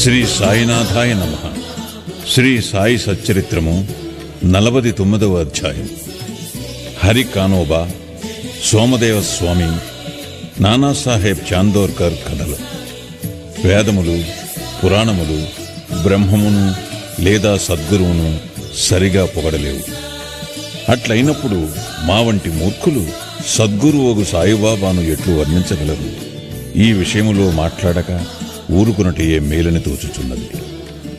శ్రీ సాయినాథాయ నమః. శ్రీ సాయి సచ్చరిత్రము 49వ అధ్యాయం. హరి కానోబా, సోమదేవ స్వామి, నానాసాహెబ్ చాందోర్కర్ కథలు. వేదములు, పురాణములు బ్రహ్మమును లేదా సద్గురువును సరిగా పొగడలేవు. అట్లయినప్పుడు మా వంటి మూర్ఖులు సద్గురువుగు సాయిబాబాను ఎట్లు వర్ణించగలరు? ఈ విషయములో మాట్లాడక ఊరుకునటయే మేలని తోచుచున్నది.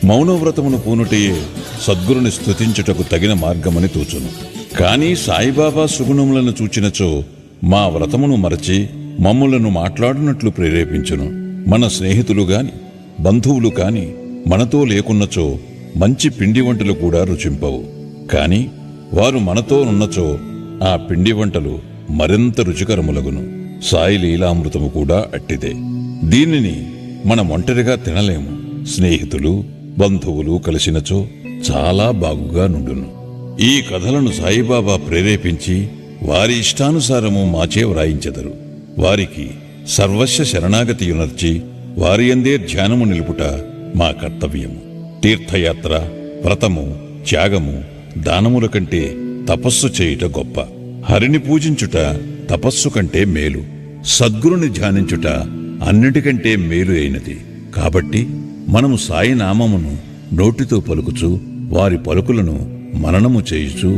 మౌనవ్రతమును పూనుటయే సద్గురుని స్తుతించుటకు తగిన మార్గమని తోచును. కాని సాయిబాబా సుగుణములను చూచినచో మా వ్రతమును మరచి మమ్ములను మాట్లాడునట్లు ప్రేరేపించును. మన స్నేహితులు గాని బంధువులు కాని మనతో లేకున్నచో మంచి పిండి వంటలు కూడా రుచింపవు. కాని వారు మనతో ఉన్నచో ఆ పిండి వంటలు మరింత రుచికరములగును. సాయి లీలామృతము కూడా అట్టిదే. దీనిని మనం ఒంటరిగా తినలేము. స్నేహితులు బంధువులు కలిసినచో చాలా బాగుగా నుండును. ఈ కథలను సాయిబాబా ప్రేరేపించి వారి ఇష్టానుసారము మాచే వ్రాయించెదరు. వారికి సర్వస్వ శరణాగతియునర్చి వారి యందే ధ్యానము నిలుపుట మా కర్తవ్యము. తీర్థయాత్ర, వ్రతము, త్యాగము, దానముల కంటే తపస్సు చేయుట గొప్ప. హరిని పూజించుట తపస్సు కంటే మేలు. సద్గురుని ధ్యానించుట అన్నిటికంటే మేలు అయినది. కాబట్టి మనము సాయి నామమును నోటితో పలుకుచు వారి పలుకులను మననము చేయుచు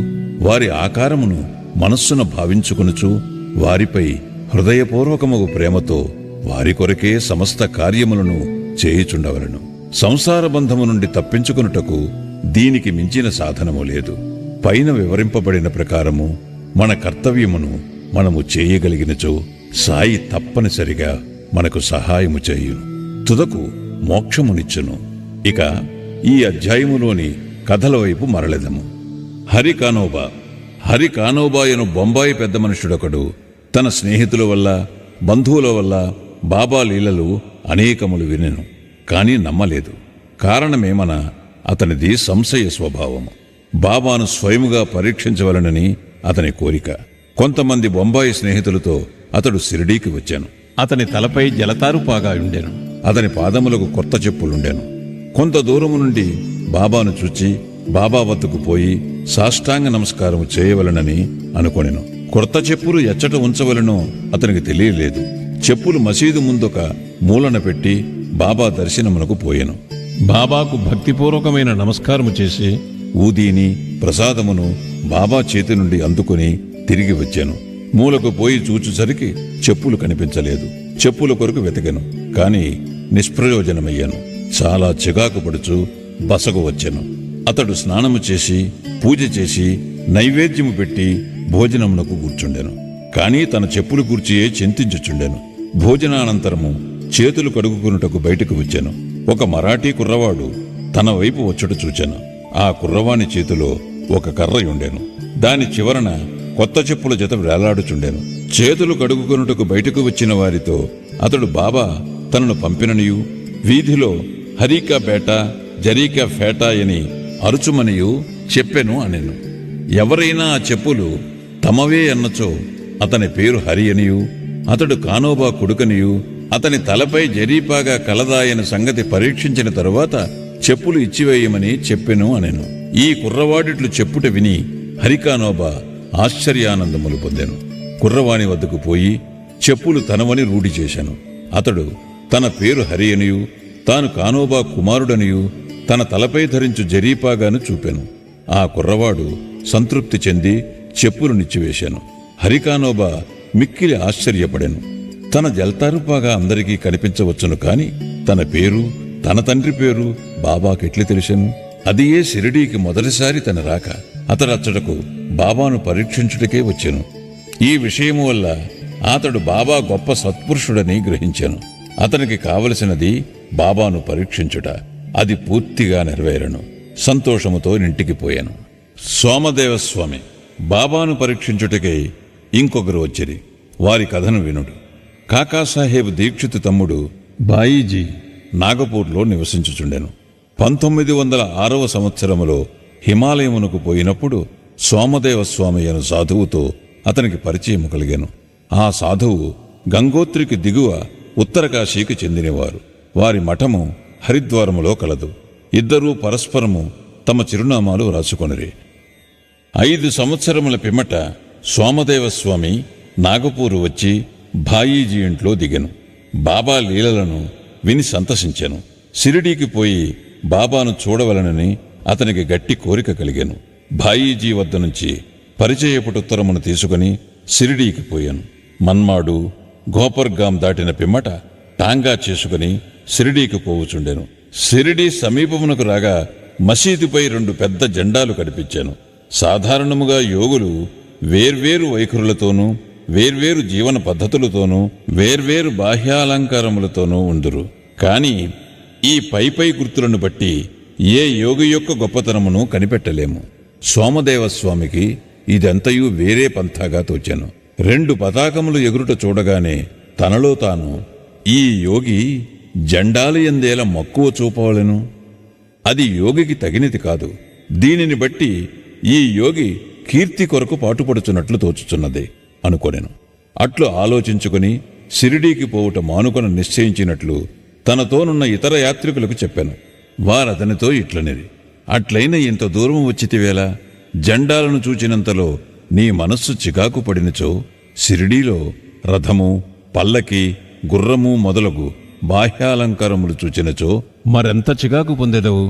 వారి ఆకారమును మనస్సున భావించుకొనుచు వారిపై హృదయపూర్వకమగు ప్రేమతో వారి కొరకే సమస్త కార్యములను చేయుచుండవలను. సంసార బంధము నుండి తప్పించుకొనుటకు దీనికి మించిన సాధనము లేదు. పైన వివరింపబడిన ప్రకారము మన కర్తవ్యమును మనము చేయగలిగినచో సాయి తప్పనిసరిగా మనకు సహాయము చేయును, తుదకు మోక్షమునిచ్చును. ఇక ఈ అధ్యాయములోని కథల వైపు మరలెదము. హరి కానోబా. హరి కానోబాయను బొంబాయి పెద్ద మనుషుడొకడు తన స్నేహితుల వల్ల బంధువుల వల్ల బాబా లీలలు అనేకములు వినెను. కాని నమ్మలేదు. కారణమేమన అతనిది సంశయ స్వభావము. బాబాను స్వయముగా పరీక్షించవలనని అతని కోరిక. కొంతమంది బొంబాయి స్నేహితులతో అతడు షిరిడీకి వచ్చాను. అతని తలపై జలతారుపాగా ఉండెను. అతని పాదములకు కొత్త చెప్పులుండెను. కొంత దూరము నుండి బాబాను చూచి బాబా వద్దకు పోయి సాష్టాంగ నమస్కారము చేయవలనని అనుకొనెను. కొత్త చెప్పులు ఎచ్చట ఉంచవలనో అతనికి తెలియలేదు. చెప్పులు మసీదు ముందొక మూలన పెట్టి బాబా దర్శనమునకు పోయెను. బాబాకు భక్తిపూర్వకమైన నమస్కారము చేసి ఊదీని ప్రసాదమును బాబా చేతి నుండి అందుకుని తిరిగి వచ్చాను. మూలకు పోయి చూచుసరికి చెప్పులు కనిపించలేదు. చెప్పుల కొరకు వెతికెను. కాని నిష్ప్రయోజనమయ్యాను. చాలా చికాకు పడుచు బసగు వచ్చెను. అతడు స్నానము చేసి పూజ చేసి నైవేద్యము పెట్టి భోజనమునకు కూర్చుండెను. కాని తన చెప్పులు కూర్చియే చింతించుచుండెను. భోజనానంతరము చేతులు కడుగుకునుటకు బయటకు వచ్చాను. ఒక మరాఠీ కుర్రవాడు తన వైపు వచ్చుట చూచాను. ఆ కుర్రవాని చేతిలో ఒక కర్ర ఉండెను. దాని చివరన కొత్త చెప్పుల జత వేలాడుచుండెను. చేతులు కడుగుకొనుటకు బయటకు వచ్చిన వారితో అతడు బాబా తనను పంపిననియు వీధిలో హరీకా బేట జరీకా ఫేటా అని అరుచుమనియు చెప్పెను అనెను. ఎవరైనా ఆ చెప్పులు తమవే అన్నచో అతని పేరు హరి అనియు అతడు కానోబా కొడుకనియు అతని తలపై జరీపాగా కలదాయన సంగతి పరీక్షించిన తరువాత చెప్పులు ఇచ్చివేయమని చెప్పెను అనెను. ఈ కుర్రవాడిట్లు చెప్పుట విని హరికానోబా ఆశ్చర్యానందములు పొందెను. కుర్రవాణి వద్దకు పోయి చెప్పులు తనవని రూఢి చేశాను. అతడు తన పేరు హరి అనియు తాను కానోబా కుమారుడనియు తన తలపై ధరించు జరీపాగాను చూపెను. ఆ కుర్రవాడు సంతృప్తి చెంది చెప్పులు నిచ్చివేశాను. హరికానోబా మిక్కిలి ఆశ్చర్యపడెను. తన జల్తారుపాగా అందరికీ కనిపించవచ్చును కాని తన పేరు తన తండ్రి పేరు బాబాకెట్లు తెలిసెను? అదియే షిరిడీకి మొదటిసారి తన రాక. అతడచ్చటకు బాబాను పరీక్షించుటకే వచ్చెను. ఈ విషయము వల్ల అతడు బాబా గొప్ప సత్పురుషుడని గ్రహించెను. అతనికి కావలసినది బాబాను పరీక్షించుట. అది పూర్తిగా నెరవేరను. సంతోషముతో ఇంటికి పోయాను. సోమదేవస్వామి. బాబాను పరీక్షించుటకై ఇంకొకరు వచ్చిరి. వారి కథను వినుడు. కాకాసాహెబ్ దీక్షిత్ తమ్ముడు బాయీజీ నాగపూర్లో నివసించుచుండెను. 1906వ సంవత్సరములో హిమాలయమునకు పోయినప్పుడు సోమదేవస్వామి అను సాధువుతో అతనికి పరిచయము కలిగాను. ఆ సాధువు గంగోత్రికి దిగువ ఉత్తరకాశీకి చెందినవారు. వారి మఠము హరిద్వారములో కలదు. ఇద్దరూ పరస్పరము తమ చిరునామాలు రాసుకొనిరి. 5 సంవత్సరముల పిమ్మట సోమదేవస్వామి నాగపూరు వచ్చి భాయీజీ ఇంట్లో దిగెను. బాబా లీలలను విని సంతసించెను. షిరిడీకి పోయి బాబాను చూడవలనని అతనికి గట్టి కోరిక కలిగెను. భాయీజీ వద్ద నుంచి పరిచయపుటుత్తరమును తీసుకుని షిరిడీకి పోయాను. మన్మాడు, గోపర్గాం దాటిన పిమ్మట టాంగా చేసుకుని షిరిడీకి పోవుచుండెను. షిరిడీ సమీపమునకు రాగా మసీదుపై 2 పెద్ద జెండాలు కనిపించాను. సాధారణముగా యోగులు వేర్వేరు వైఖరులతోనూ వేర్వేరు జీవన పద్ధతులతోనూ వేర్వేరు బాహ్యాలంకారములతోనూ ఉందురు. కాని ఈ పై గుర్తులను బట్టి ఏ యోగి యొక్క గొప్పతనమును కనిపెట్టలేము. సోమదేవస్వామికి ఇదంతయు వేరే పంథాగా తోచాను. 2 పతాకములు ఎగురుట చూడగానే తనలో తాను, ఈ యోగి జెండాలు ఎందేల మక్కువ చూపవలెను, అది యోగికి తగినది కాదు. దీనిని బట్టి ఈ యోగి కీర్తి కొరకు పాటుపడుచున్నట్లు తోచుచున్నది అనుకొనెను. అట్లు ఆలోచించుకుని షిరిడీకి పోవుట మానుకొన నిశ్చయించినట్లు తనతోనున్న ఇతర యాత్రికులకు చెప్పాను. వారతనితో ఇట్లనిది, అట్లయిన ఇంత దూరం వచ్చితివేలా? జెండాలను చూచినంతలో నీ మనస్సు చికాకు పడినచో షిరిడీలో రథము, పల్లకి, గుర్రము మొదలగు బాహ్యాలంకారములు చూచినచో మరెంత చికాకు పొందెదవు?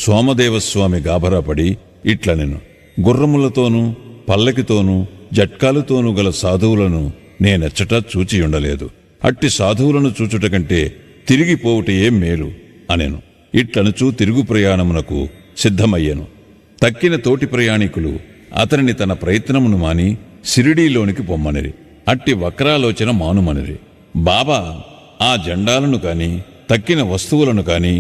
సోమదేవస్వామి గాభరాపడి ఇట్లనెను, గుర్రములతోనూ పల్లకితోనూ జట్కాలతోనూ గల సాధువులను నేనెచ్చట చూచియుండలేదు. అట్టి సాధువులను చూచుట కంటే తిరిగిపోవుటయే మేలు అనెను. ఇట్లనుచూ తిరుగు ప్రయాణమునకు సిద్ధమయ్యెను. తక్కిన తోటి ప్రయాణికులు అతనిని తన ప్రయత్నమును మాని షిరిడీలోనికి పొమ్మనిరి. అట్టి వక్రాలోచన మానుమనిరి. బాబా ఆ జెండాలను కాని, తక్కిన వస్తువులను కాని,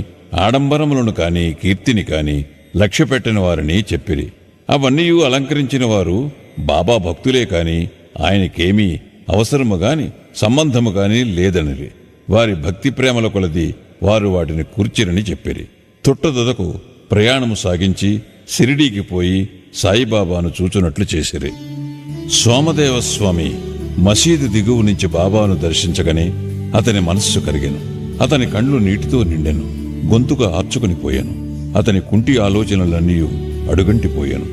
ఆడంబరములను కాని, కీర్తిని కాని లక్ష్యపెట్టని వారిని చెప్పిరి. అవన్నీ అలంకరించిన వారు బాబా భక్తులే కాని ఆయనకేమీ అవసరము గాని సంబంధము గాని లేదనిరి. వారి భక్తి ప్రేమల కొలది వారు వాటిని కూర్చిరని చెప్పిరి. తుట్టదొదకు ప్రయాణము సాగించి షిరిడీకి పోయి సాయిబాబాను చూచునట్లు చేసిరి. సోమదేవస్వామి మసీదు దిగువ నుంచి బాబాను దర్శించగానే అతని మనస్సు కరిగెను. అతని కళ్ళు నీటితో నిండెను. గొంతుక ఆర్చుకుని పోయాను. అతని కుంటి ఆలోచనలన్నీ అడుగంటిపోయాను.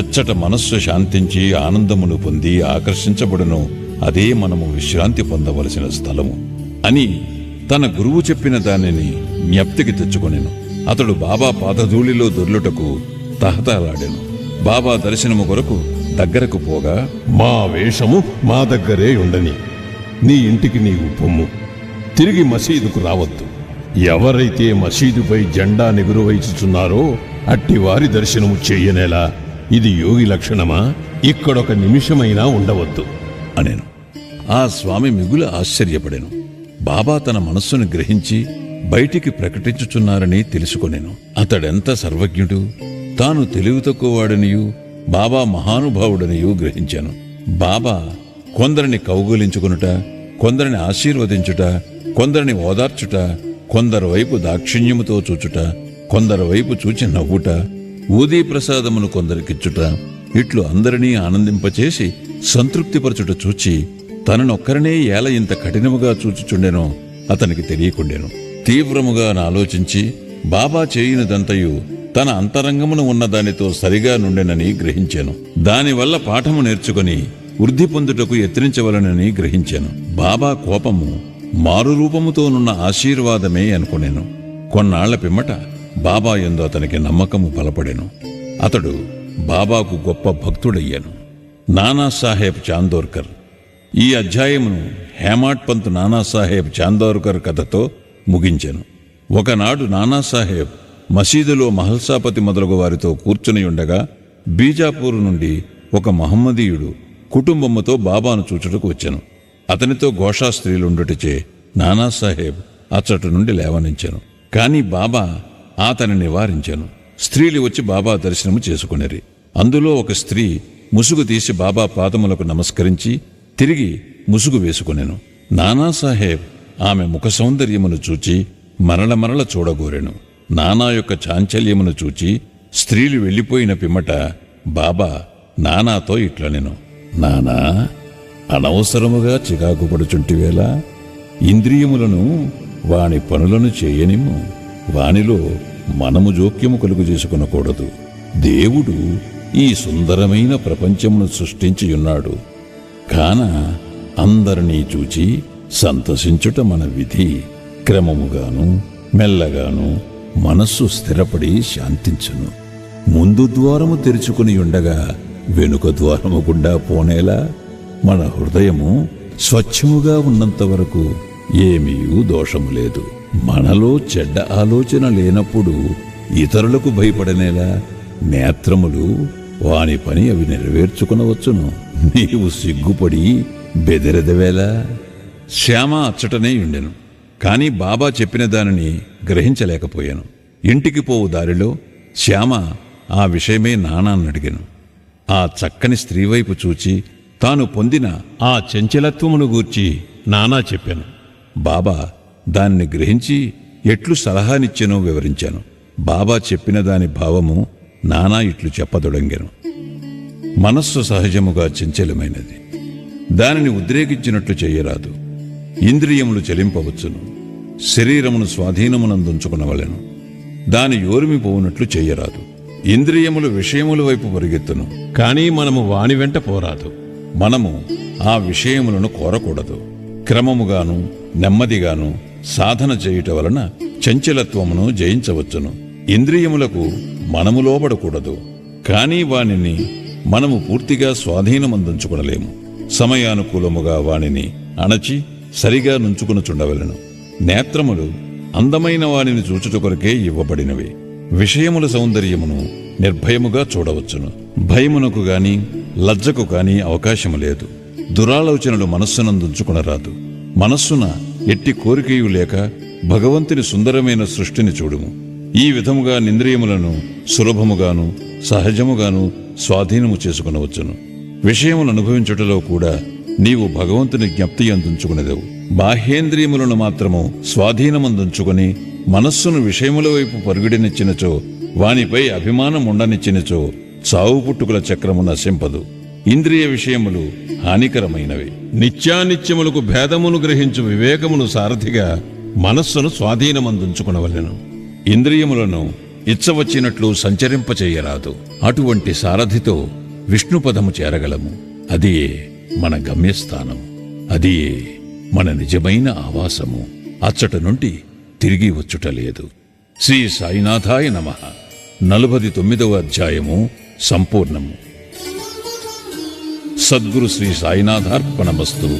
ఎచ్చట మనస్సు శాంతించి ఆనందమును పొంది ఆకర్షించబడును అదే మనము విశ్రాంతి పొందవలసిన స్థలము అని తన గురువు చెప్పిన దానిని జ్ఞప్తికి తెచ్చుకొనెను. అతడు బాబా పాదధూళిలో దొర్లుటకు తహతలాడెను. బాబా దర్శనము కొరకు దగ్గరకు పోగా, మా వేషము మా దగ్గరే ఉండని, నీ ఇంటికి నీవు పొమ్ము, తిరిగి మసీదుకు రావద్దు. ఎవరైతే మసీదుపై జెండా నెగురువైచుచున్నారో అట్టి వారి దర్శనము చెయ్యనేలా? ఇది యోగి లక్షణమా? ఇక్కడొక నిమిషమైనా ఉండవద్దు అనెను. ఆ స్వామి మిగులు ఆశ్చర్యపడెను. బాబా తన మనస్సును గ్రహించి బయటికి ప్రకటించుచున్నారని తెలుసుకొనెను. అతడెంత సర్వజ్ఞుడు, తాను తెలివి తక్కువవాడనియు బాబా మహానుభావుడనియు గ్రహించాను. బాబా కొందరిని కౌగులించుకొనుట, కొందరిని ఆశీర్వదించుట, కొందరిని ఓదార్చుట, కొందరు వైపు దాక్షిణ్యముతో చూచుట, కొందరు వైపు చూచి నవ్వుట, ఊదీ ప్రసాదమును కొందరికిచ్చుట, ఇట్లు అందరినీ ఆనందింపచేసి సంతృప్తిపరచుట చూచి తననొక్కరినే ఏల ఇంత కఠినముగా చూచుచుండెనో అతనికి తెలియకుండెను. తీవ్రముగా ఆలోచించి బాబా చేయునదంతయు తన అంతరంగమున ఉన్న దానితో సరిగా నుండెనని గ్రహించాను. దానివల్ల పాఠము నేర్చుకుని వృద్ధి పొందుటకు యత్నించవలనని గ్రహించాను. బాబా కోపము మారురూపముతోనున్న ఆశీర్వాదమే అనుకునేను. కొన్నాళ్ల పిమ్మట బాబా యందు అతనికి నమ్మకము బలపడెను. అతడు బాబాకు గొప్ప భక్తుడయ్యాను. నానాసాహెబ్ చాందోర్కర్. ఈ అధ్యాయమును హేమాడ్ పంత్ నానాసాహెబ్ చాందోర్కర్ కథతో ముగించెను. ఒకనాడు నానాసాహెబ్ మసీదులో మహల్సాపతి మొదలగు వారితో కూర్చుని ఉండగా బీజాపూర్ నుండి ఒక మహమ్మదీయుడు కుటుంబముతో బాబాను చూచుటకు వచ్చెను. అతనితో ఘోషా స్త్రీలుండుటచే నానాసాహెబ్ అచ్చటి నుండి లేవనించెను. కాని బాబా అతని నివారించెను. స్త్రీలు వచ్చి బాబా దర్శనము చేసుకునేరి. అందులో ఒక స్త్రీ ముసుగు తీసి బాబా పాదములకు నమస్కరించి తిరిగి ముసుగు వేసుకునెను. నానాసాహెబ్ ఆమె ముఖ సౌందర్యమును చూచి మరల చూడగోరెను. నానా యొక్క చాంచల్యమును చూచి స్త్రీలు వెళ్లిపోయిన పిమ్మట బాబా నానాతో ఇట్లనెను, నానా, అనవసరముగా చికాకు పడుచుంటివేలా? ఇంద్రియములను వాని పనులను చేయనిమ్ము. వానిలో మనము జోక్యము కలుగు చేసుకొనకూడదు. దేవుడు ఈ సుందరమైన ప్రపంచమును సృష్టించియున్నాడు. కాన అందరినీ చూచి సంతసించుట మన విధి. క్రమముగాను మెల్లగాను మనస్సు స్థిరపడి శాంతించును. ముందు ద్వారము తెరుచుకుని ఉండగా వెనుక ద్వారము గుండా పోనేలా మన హృదయము స్వచ్ఛముగా ఉన్నంత వరకు ఏమీ దోషము లేదు. మనలో చెడ్డ ఆలోచన లేనప్పుడు ఇతరులకు భయపడనేలా నేత్రములు వాని పని అవి నెరవేర్చుకునవచ్చును. నీవు సిగ్గుపడి బెదరెదవేలా? శ్యామ అచ్చటనే ఉండెను. కాని బాబా చెప్పిన దానిని గ్రహించలేకపోయాను. ఇంటికి పోవు దారిలో శ్యామ ఆ విషయమే నాన్నడిగాను. ఆ చక్కని స్త్రీవైపు చూచి తాను పొందిన ఆ చంచలత్వమును గూర్చి నానా చెప్పాను. బాబా దాన్ని గ్రహించి ఎట్లు సలహానిచ్చెనో వివరించాను. బాబా చెప్పిన దాని భావము నానా ఇట్లు చెప్పదొడంగెను. మనస్సు సహజముగా చంచలమైనది. దానిని ఉద్రేకించినట్లు చెయ్యరాదు. ఇంద్రియములు చలింపవచ్చును. శరీరమును స్వాధీనమునందుంచుకునవలెను. దాని యోరిమి పోవునట్లు చెయ్యరాదు. ఇంద్రియములు విషయముల వైపు పరిగెత్తును. కానీ మనము వాని వెంట పోరాదు. మనము ఆ విషయములను కోరకూడదు. క్రమముగాను నెమ్మదిగాను సాధన చేయుట వలన చంచలత్వమును జయించవచ్చును. ఇంద్రియములకు మనము లోబడకూడదు. కానీ వానిని మనము పూర్తిగా స్వాధీనమందుంచుకొనలేము. సమయానుకూలముగా వానిని అణచి సరిగా నుంచుకునుచుండవలెను. నేత్రములు అందమైన వానిని చూచుట కొరకే ఇవ్వబడినవి. విషయముల సౌందర్యమును నిర్భయముగా చూడవచ్చును. భయమునకు గాని లజ్జకు గాని అవకాశము లేదు. దురాలోచనలు మనస్సునందుంచుకునరాదు. మనస్సున ఎట్టి కోరికయు లేక భగవంతుని సుందరమైన సృష్టిని చూడుము. ఈ విధముగా నింద్రియములను సులభముగాను సహజముగాను స్వాధీనము చేసుకునవచ్చును. విషయములు అనుభవించుటలో కూడా నీవు భగవంతుని జ్ఞప్తి అందుంచుకునేదవు. బాహ్యేంద్రియములను మాత్రము స్వాధీనమందుంచుకుని మనస్సును విషయముల వైపు పరుగుడినిచ్చినచో, వానిపై అభిమానం ఉండనిచ్చినచో చావు పుట్టుకుల చక్రము నశింపదు. ఇంద్రియ విషయములు హానికరమైనవి. నిత్యానిత్యములకు భేదమును గ్రహించు వివేకమును సారథిగా మనస్సును స్వాధీనమందుంచుకునవలెను. ఇంద్రియములను ఇచ్చవచ్చినట్లు సంచరింపచేయరాదు. అటువంటి సారథితో విష్ణుపదము చేరగలము. అదియే మన గమ్యస్థానం. అదియే మన నిజమైన ఆవాసము. అచ్చట నుండి తిరిగి వచ్చుట లేదు. శ్రీ సాయినాథాయ నమః. 49వ అధ్యాయము సంపూర్ణము. సద్గురు శ్రీ సాయినాథార్పణమస్తు.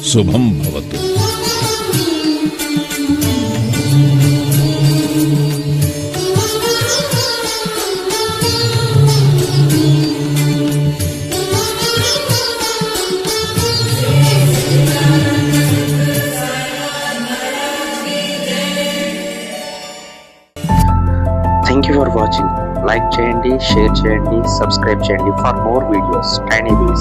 శుభం భవతు. Thank you for watching. Like చేయండి, షేర్ చేయండి, సబ్స్క్రైబ్ చేయండి for more videos. Tiny Ways.